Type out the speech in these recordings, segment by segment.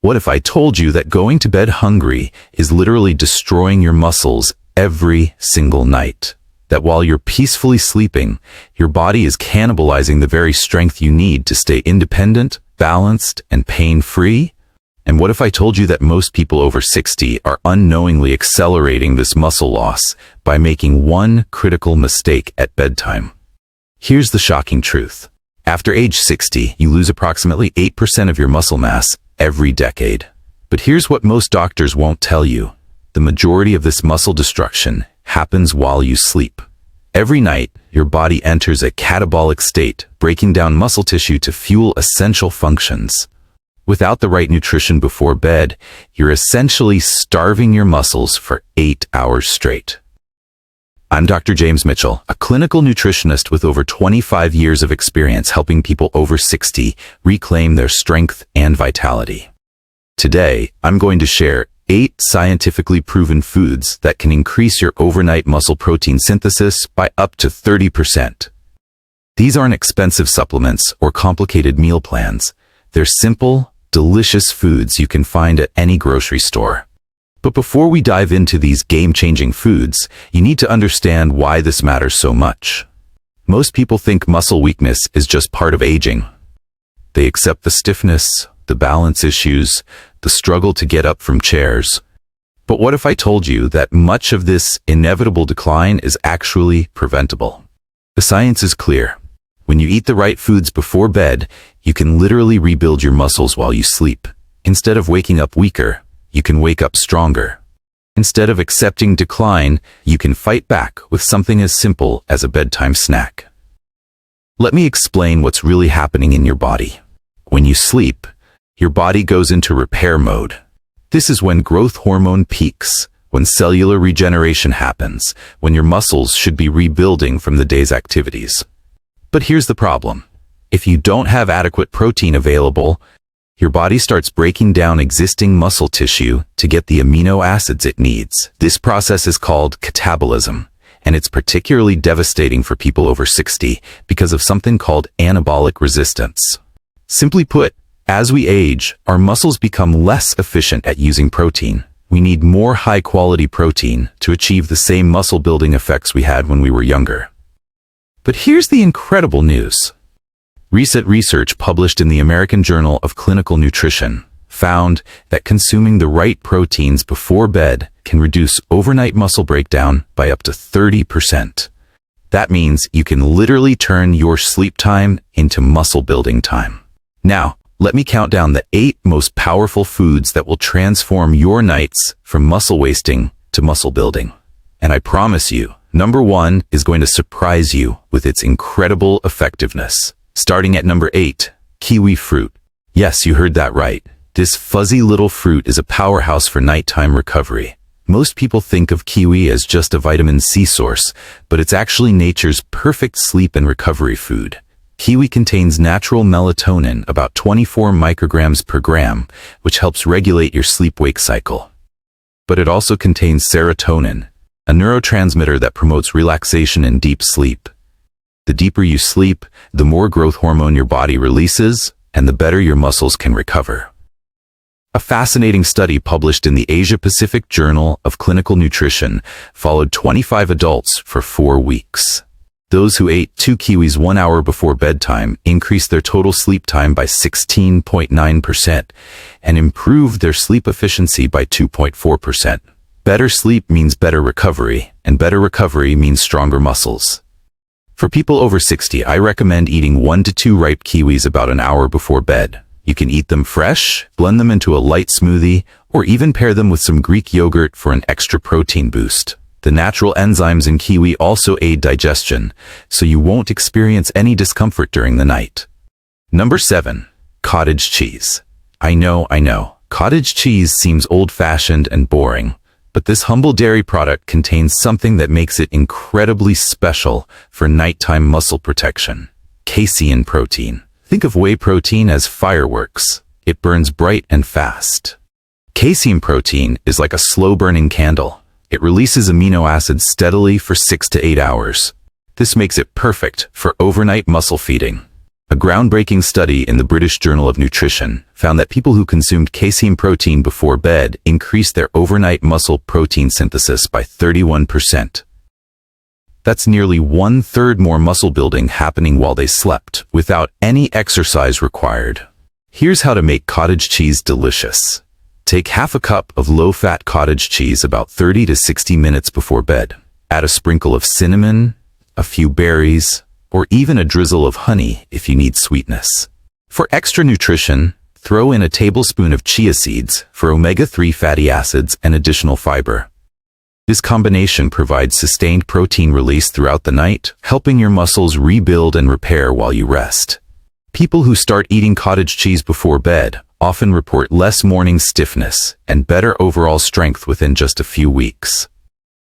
What if I told you that going to bed hungry is literally destroying your muscles every single night? That while you're peacefully sleeping, your body is cannibalizing the very strength you need to stay independent, balanced, and pain-free? And what if I told you that most people over 60 are unknowingly accelerating this muscle loss by making one critical mistake at bedtime? Here's the shocking truth. After age 60, you lose approximately 8% of your muscle mass every decade. But here's what most doctors won't tell you. The majority of this muscle destruction happens while you sleep. Every night, your body enters a catabolic state, breaking down muscle tissue to fuel essential functions. Without the right nutrition before bed, you're essentially starving your muscles for 8 hours straight. I'm Dr. James Mitchell, a clinical nutritionist with over 25 years of experience helping people over 60 reclaim their strength and vitality. Today, I'm going to share 8 scientifically proven foods that can increase your overnight muscle protein synthesis by up to 30%. These aren't expensive supplements or complicated meal plans. They're simple, delicious foods you can find at any grocery store. But before we dive into these game-changing foods, you need to understand why this matters so much. Most people think muscle weakness is just part of aging. They accept the stiffness, the balance issues, the struggle to get up from chairs. But what if I told you that much of this inevitable decline is actually preventable? The science is clear. When you eat the right foods before bed, you can literally rebuild your muscles while you sleep. Instead of waking up weaker, you can wake up stronger. Instead of accepting decline, you can fight back with something as simple as a bedtime snack. Let me explain what's really happening in your body. When you sleep, your body goes into repair mode. This is when growth hormone peaks, when cellular regeneration happens, when your muscles should be rebuilding from the day's activities. But here's the problem. If you don't have adequate protein available, your body starts breaking down existing muscle tissue to get the amino acids it needs. This process is called catabolism, and it's particularly devastating for people over 60 because of something called anabolic resistance. Simply put, as we age, our muscles become less efficient at using protein. We need more high-quality protein to achieve the same muscle-building effects we had when we were younger. But here's the incredible news. Recent research published in the American Journal of Clinical Nutrition found that consuming the right proteins before bed can reduce overnight muscle breakdown by up to 30%. That means you can literally turn your sleep time into muscle building time. Now, let me count down the 8 most powerful foods that will transform your nights from muscle wasting to muscle building. And I promise you, number 1 is going to surprise you with its incredible effectiveness. Starting at number 8, kiwi fruit. Yes, you heard that right. This fuzzy little fruit is a powerhouse for nighttime recovery. Most people think of kiwi as just a vitamin C source, but it's actually nature's perfect sleep and recovery food. Kiwi contains natural melatonin, about 24 micrograms per gram, which helps regulate your sleep-wake cycle. But it also contains serotonin, a neurotransmitter that promotes relaxation and deep sleep. The deeper you sleep, the more growth hormone your body releases, and the better your muscles can recover. A fascinating study published in the Asia-Pacific Journal of Clinical Nutrition followed 25 adults for 4 weeks. Those who ate 2 kiwis 1 hour before bedtime increased their total sleep time by 16.9% and improved their sleep efficiency by 2.4%. Better sleep means better recovery, and better recovery means stronger muscles. For people over 60, I recommend eating 1 to 2 ripe kiwis about an hour before bed. You can eat them fresh, blend them into a light smoothie, or even pair them with some Greek yogurt for an extra protein boost. The natural enzymes in kiwi also aid digestion, so you won't experience any discomfort during the night. Number 7, cottage cheese. I know, cottage cheese seems old-fashioned and boring. But this humble dairy product contains something that makes it incredibly special for nighttime muscle protection. Casein protein. Think of whey protein as fireworks. It burns bright and fast. Casein protein is like a slow-burning candle. It releases amino acids steadily for 6 to 8 hours. This makes it perfect for overnight muscle feeding. A groundbreaking study in the British Journal of Nutrition found that people who consumed casein protein before bed increased their overnight muscle protein synthesis by 31%. That's nearly 1/3 more muscle building happening while they slept, without any exercise required. Here's how to make cottage cheese delicious. Take half a cup of low-fat cottage cheese about 30 to 60 minutes before bed. Add a sprinkle of cinnamon, a few berries, or even a drizzle of honey if you need sweetness. For extra nutrition, throw in a tablespoon of chia seeds for omega-3 fatty acids and additional fiber. This combination provides sustained protein release throughout the night, helping your muscles rebuild and repair while you rest. People who start eating cottage cheese before bed often report less morning stiffness and better overall strength within just a few weeks.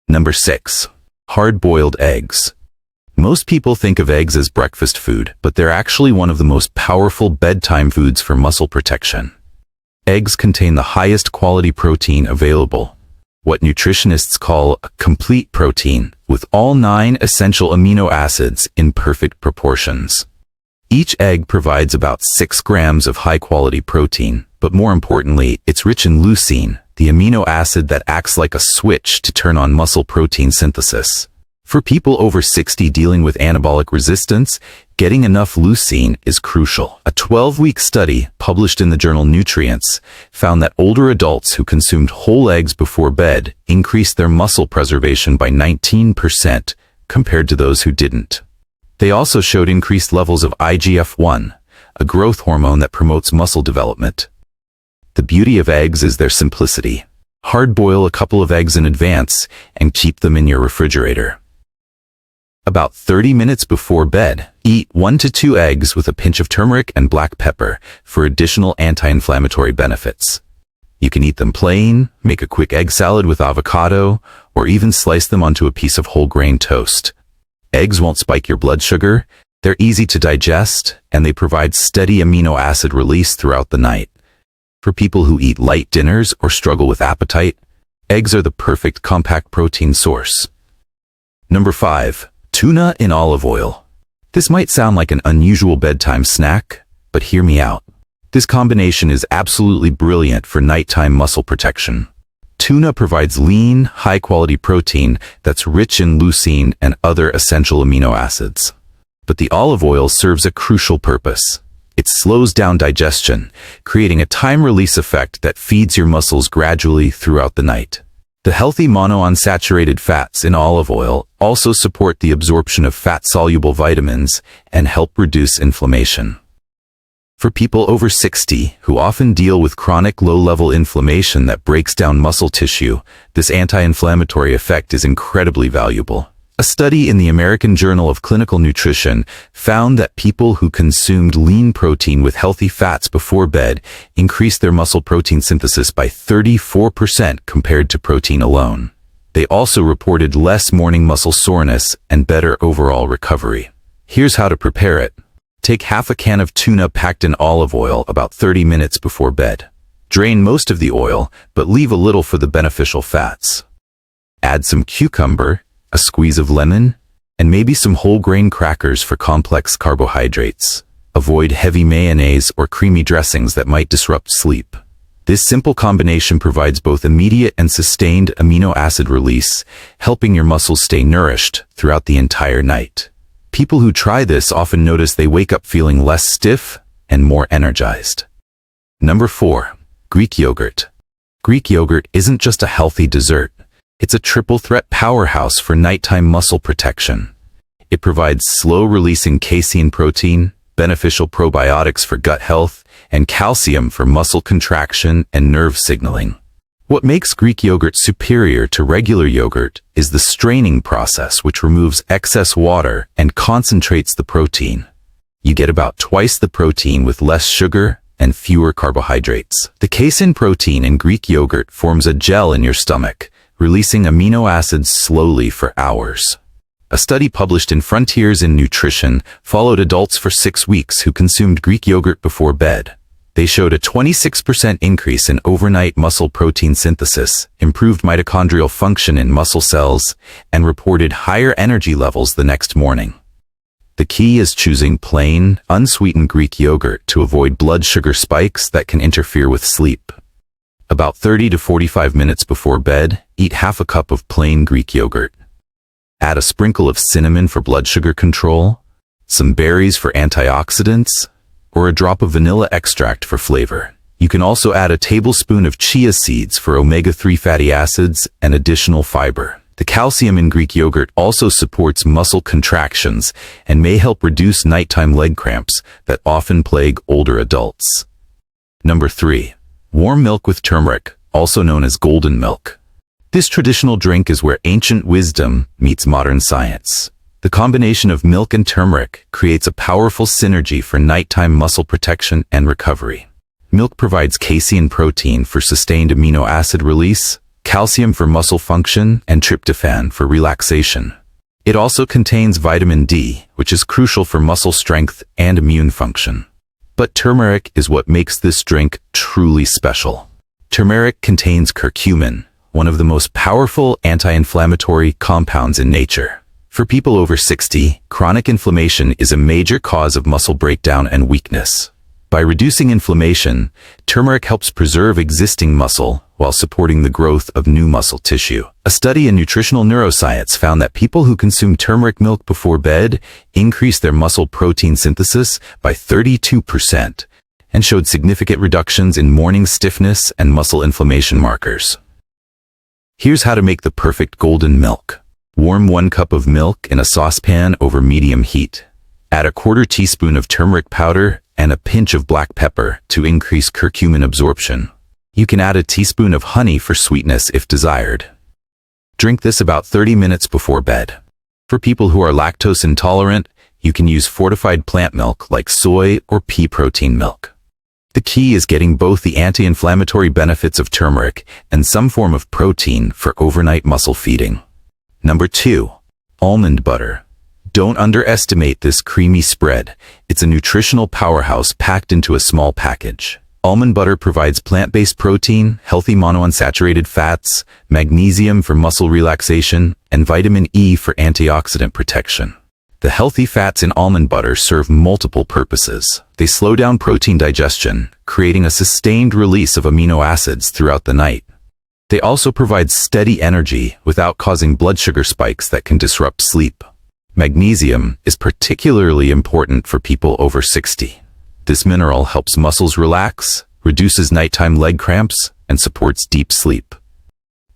Number 6. Hard-boiled eggs. Most people think of eggs as breakfast food, but they're actually one of the most powerful bedtime foods for muscle protection. Eggs contain the highest quality protein available, what nutritionists call a complete protein, with all 9 essential amino acids in perfect proportions. Each egg provides about 6 grams of high-quality protein, but more importantly, it's rich in leucine, the amino acid that acts like a switch to turn on muscle protein synthesis. For people over 60 dealing with anabolic resistance, getting enough leucine is crucial. A 12-week study published in the journal Nutrients found that older adults who consumed whole eggs before bed increased their muscle preservation by 19% compared to those who didn't. They also showed increased levels of IGF-1, a growth hormone that promotes muscle development. The beauty of eggs is their simplicity. Hard-boil a couple of eggs in advance and keep them in your refrigerator. About 30 minutes before bed, eat 1 to 2 eggs with a pinch of turmeric and black pepper for additional anti-inflammatory benefits. You can eat them plain, make a quick egg salad with avocado, or even slice them onto a piece of whole grain toast. Eggs won't spike your blood sugar, they're easy to digest, and they provide steady amino acid release throughout the night. For people who eat light dinners or struggle with appetite, eggs are the perfect compact protein source. Number 5. Tuna in olive oil. This might sound like an unusual bedtime snack, but hear me out. This combination is absolutely brilliant for nighttime muscle protection. Tuna provides lean, high-quality protein that's rich in leucine and other essential amino acids. But the olive oil serves a crucial purpose. It slows down digestion, creating a time-release effect that feeds your muscles gradually throughout the night. The healthy monounsaturated fats in olive oil also support the absorption of fat-soluble vitamins and help reduce inflammation. For people over 60 who often deal with chronic low-level inflammation that breaks down muscle tissue, this anti-inflammatory effect is incredibly valuable. A study in the American Journal of Clinical Nutrition found that people who consumed lean protein with healthy fats before bed increased their muscle protein synthesis by 34% compared to protein alone. They also reported less morning muscle soreness and better overall recovery. Here's how to prepare it. Take half a can of tuna packed in olive oil about 30 minutes before bed. Drain most of the oil, but leave a little for the beneficial fats. Add some cucumber, a squeeze of lemon, and maybe some whole grain crackers for complex carbohydrates. Avoid heavy mayonnaise or creamy dressings that might disrupt sleep. This simple combination provides both immediate and sustained amino acid release, helping your muscles stay nourished throughout the entire night. People who try this often notice they wake up feeling less stiff and more energized. Number 4. Greek yogurt. Greek yogurt isn't just a healthy dessert. It's a triple-threat powerhouse for nighttime muscle protection. It provides slow-releasing casein protein, beneficial probiotics for gut health, and calcium for muscle contraction and nerve signaling. What makes Greek yogurt superior to regular yogurt is the straining process, which removes excess water and concentrates the protein. You get about twice the protein with less sugar and fewer carbohydrates. The casein protein in Greek yogurt forms a gel in your stomach, releasing amino acids slowly for hours. A study published in Frontiers in Nutrition followed adults for 6 weeks who consumed Greek yogurt before bed. They showed a 26% increase in overnight muscle protein synthesis, improved mitochondrial function in muscle cells, and reported higher energy levels the next morning. The key is choosing plain, unsweetened Greek yogurt to avoid blood sugar spikes that can interfere with sleep. About 30 to 45 minutes before bed, eat half a cup of plain Greek yogurt. Add a sprinkle of cinnamon for blood sugar control, some berries for antioxidants, or a drop of vanilla extract for flavor. You can also add a tablespoon of chia seeds for omega-3 fatty acids and additional fiber. The calcium in Greek yogurt also supports muscle contractions and may help reduce nighttime leg cramps that often plague older adults. Number 3. Warm milk with turmeric, also known as golden milk. This traditional drink is where ancient wisdom meets modern science. The combination of milk and turmeric creates a powerful synergy for nighttime muscle protection and recovery. Milk provides casein protein for sustained amino acid release, calcium for muscle function, and tryptophan for relaxation. It also contains vitamin D, which is crucial for muscle strength and immune function. But turmeric is what makes this drink truly special. Turmeric contains curcumin, one of the most powerful anti-inflammatory compounds in nature. For people over 60, chronic inflammation is a major cause of muscle breakdown and weakness. By reducing inflammation, turmeric helps preserve existing muscle while supporting the growth of new muscle tissue. A study in nutritional neuroscience found that people who consume turmeric milk before bed increased their muscle protein synthesis by 32% and showed significant reductions in morning stiffness and muscle inflammation markers. Here's how to make the perfect golden milk. Warm 1 cup of milk in a saucepan over medium heat. Add a 1/4 teaspoon of turmeric powder and a pinch of black pepper to increase curcumin absorption. You can add a teaspoon of honey for sweetness if desired. Drink this about 30 minutes before bed. For people who are lactose intolerant, you can use fortified plant milk like soy or pea protein milk. The key is getting both the anti-inflammatory benefits of turmeric and some form of protein for overnight muscle feeding. Number 2. Almond butter. Don't underestimate this creamy spread. It's a nutritional powerhouse packed into a small package. Almond butter provides plant-based protein, healthy monounsaturated fats, magnesium for muscle relaxation, and vitamin E for antioxidant protection. The healthy fats in almond butter serve multiple purposes. They slow down protein digestion, creating a sustained release of amino acids throughout the night. They also provide steady energy without causing blood sugar spikes that can disrupt sleep. Magnesium is particularly important for people over 60. This mineral helps muscles relax, reduces nighttime leg cramps, and supports deep sleep.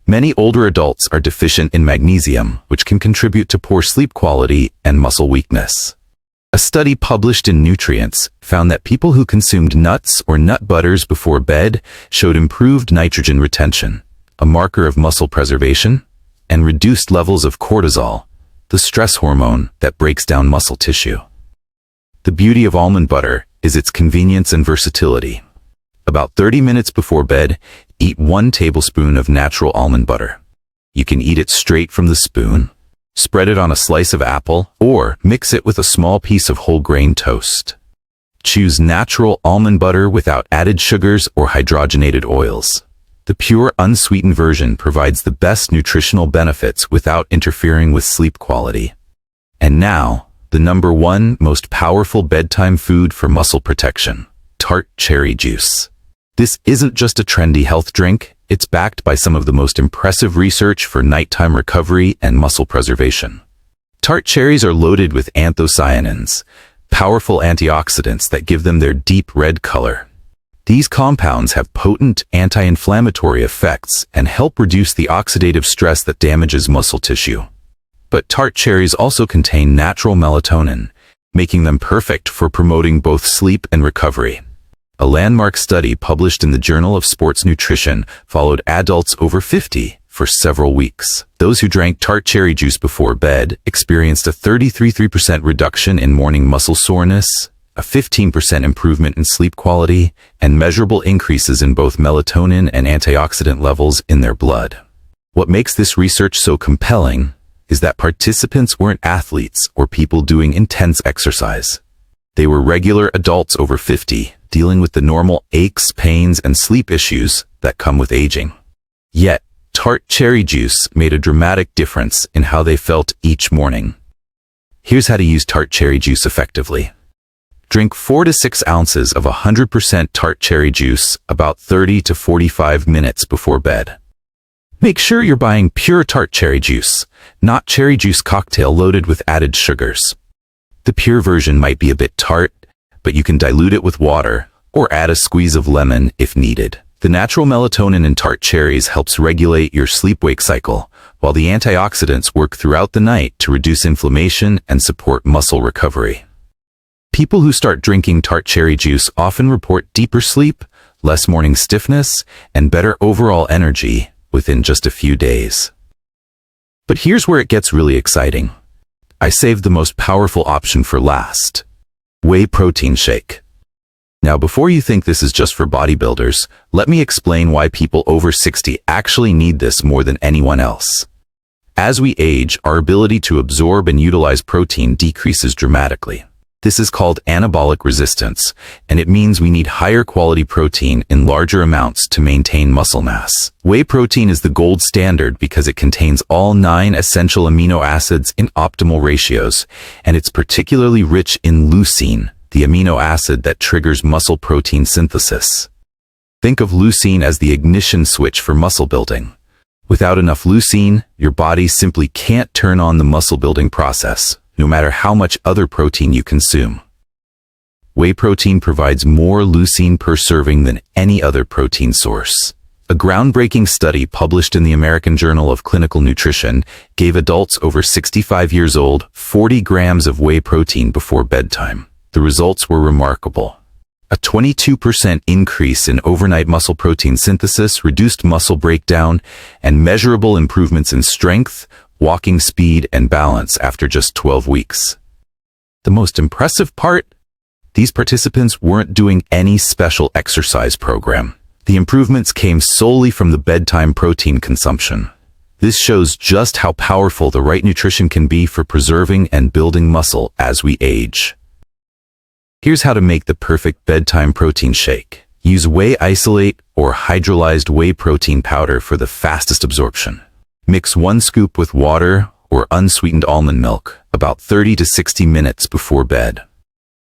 Many older adults are deficient in magnesium, which can contribute to poor sleep quality and muscle weakness. A study published in Nutrients found that people who consumed nuts or nut butters before bed showed improved nitrogen retention, a marker of muscle preservation, and reduced levels of cortisol, the stress hormone that breaks down muscle tissue. The beauty of almond butter is its convenience and versatility. About 30 minutes before bed, eat 1 tablespoon of natural almond butter. You can eat it straight from the spoon, spread it on a slice of apple, or mix it with a small piece of whole grain toast. Choose natural almond butter without added sugars or hydrogenated oils. The pure, unsweetened version provides the best nutritional benefits without interfering with sleep quality. And now, the number 1 most powerful bedtime food for muscle protection: tart cherry juice. This isn't just a trendy health drink, it's backed by some of the most impressive research for nighttime recovery and muscle preservation. Tart cherries are loaded with anthocyanins, powerful antioxidants that give them their deep red color. These compounds have potent anti-inflammatory effects and help reduce the oxidative stress that damages muscle tissue. But tart cherries also contain natural melatonin, making them perfect for promoting both sleep and recovery. A landmark study published in the Journal of Sports Nutrition followed adults over 50 for several weeks. Those who drank tart cherry juice before bed experienced a 33% reduction in morning muscle soreness, a 15% improvement in sleep quality, and measurable increases in both melatonin and antioxidant levels in their blood. What makes this research so compelling is that participants weren't athletes or people doing intense exercise. They were regular adults over 50, dealing with the normal aches, pains, and sleep issues that come with aging. Yet, tart cherry juice made a dramatic difference in how they felt each morning. Here's how to use tart cherry juice effectively. Drink 4 to 6 ounces of 100% tart cherry juice about 30 to 45 minutes before bed. Make sure you're buying pure tart cherry juice, not cherry juice cocktail loaded with added sugars. The pure version might be a bit tart, but you can dilute it with water or add a squeeze of lemon if needed. The natural melatonin in tart cherries helps regulate your sleep-wake cycle, while the antioxidants work throughout the night to reduce inflammation and support muscle recovery. People who start drinking tart cherry juice often report deeper sleep, less morning stiffness, and better overall energy within just a few days. But here's where it gets really exciting. I saved the most powerful option for last: whey protein shake. Now, before you think this is just for bodybuilders, let me explain why people over 60 actually need this more than anyone else. As we age, our ability to absorb and utilize protein decreases dramatically. This is called anabolic resistance, and it means we need higher quality protein in larger amounts to maintain muscle mass. Whey protein is the gold standard because it contains all 9 essential amino acids in optimal ratios, and it's particularly rich in leucine, the amino acid that triggers muscle protein synthesis. Think of leucine as the ignition switch for muscle building. Without enough leucine, your body simply can't turn on the muscle building process, no matter how much other protein you consume. Whey protein provides more leucine per serving than any other protein source. A groundbreaking study published in the American Journal of Clinical Nutrition gave adults over 65 years old 40 grams of whey protein before bedtime. The results were remarkable. A 22% increase in overnight muscle protein synthesis, reduced muscle breakdown, and measurable improvements in strength, walking speed, and balance after just 12 weeks. The most impressive part? These participants weren't doing any special exercise program. The improvements came solely from the bedtime protein consumption. This shows just how powerful the right nutrition can be for preserving and building muscle as we age. Here's how to make the perfect bedtime protein shake. Use whey isolate or hydrolyzed whey protein powder for the fastest absorption. Mix 1 scoop with water or unsweetened almond milk about 30 to 60 minutes before bed.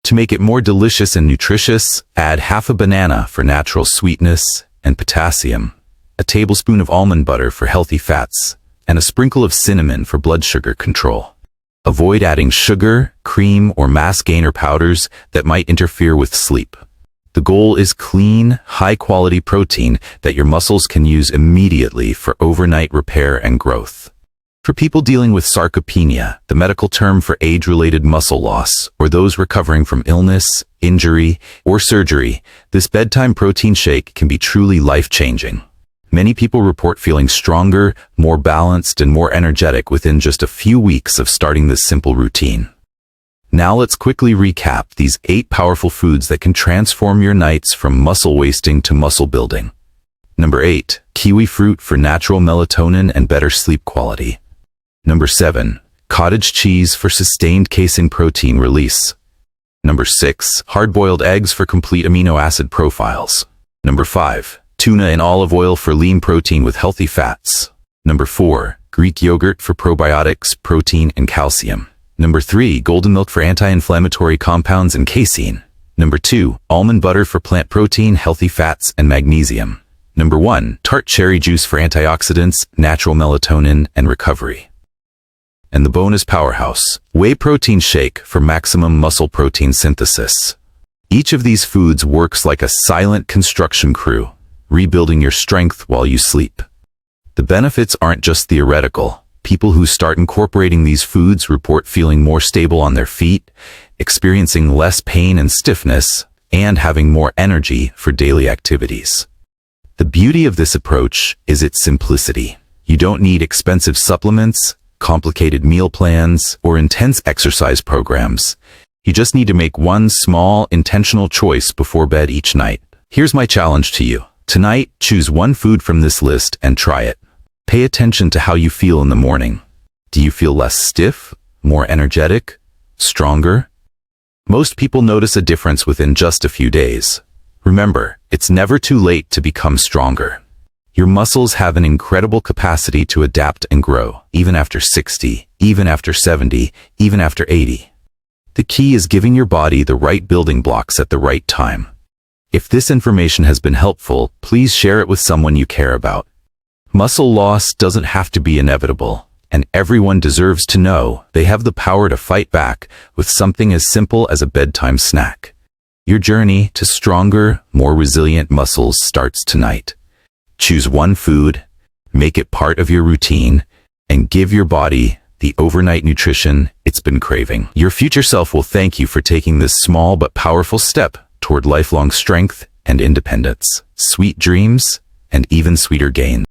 To make it more delicious and nutritious, add half a banana for natural sweetness and potassium, a tablespoon of almond butter for healthy fats, and a sprinkle of cinnamon for blood sugar control. Avoid adding sugar, cream, or mass gainer powders that might interfere with sleep. The goal is clean, high-quality protein that your muscles can use immediately for overnight repair and growth. For people dealing with sarcopenia, the medical term for age-related muscle loss, or those recovering from illness, injury, or surgery, this bedtime protein shake can be truly life-changing. Many people report feeling stronger, more balanced, and more energetic within just a few weeks of starting this simple routine. Now let's quickly recap these 8 powerful foods that can transform your nights from muscle wasting to muscle building. Number 8, kiwi fruit for natural melatonin and better sleep quality. Number 7, cottage cheese for sustained casein protein release. Number 6, hard-boiled eggs for complete amino acid profiles. Number 5, tuna in olive oil for lean protein with healthy fats. Number 4, Greek yogurt for probiotics, protein, and calcium. Number 3, golden milk for anti-inflammatory compounds and casein. Number 2, almond butter for plant protein, healthy fats, and magnesium. Number 1, tart cherry juice for antioxidants, natural melatonin, and recovery. And the bonus powerhouse, whey protein shake for maximum muscle protein synthesis. Each of these foods works like a silent construction crew, rebuilding your strength while you sleep. The benefits aren't just theoretical. People who start incorporating these foods report feeling more stable on their feet, experiencing less pain and stiffness, and having more energy for daily activities. The beauty of this approach is its simplicity. You don't need expensive supplements, complicated meal plans, or intense exercise programs. You just need to make one small, intentional choice before bed each night. Here's my challenge to you. Tonight, choose one food from this list and try it. Pay attention to how you feel in the morning. Do you feel less stiff, more energetic, stronger? Most people notice a difference within just a few days. Remember, it's never too late to become stronger. Your muscles have an incredible capacity to adapt and grow, even after 60, even after 70, even after 80. The key is giving your body the right building blocks at the right time. If this information has been helpful, please share it with someone you care about. Muscle loss doesn't have to be inevitable, and everyone deserves to know they have the power to fight back with something as simple as a bedtime snack. Your journey to stronger, more resilient muscles starts tonight. Choose one food, make it part of your routine, and give your body the overnight nutrition it's been craving. Your future self will thank you for taking this small but powerful step toward lifelong strength and independence. Sweet dreams and even sweeter gains.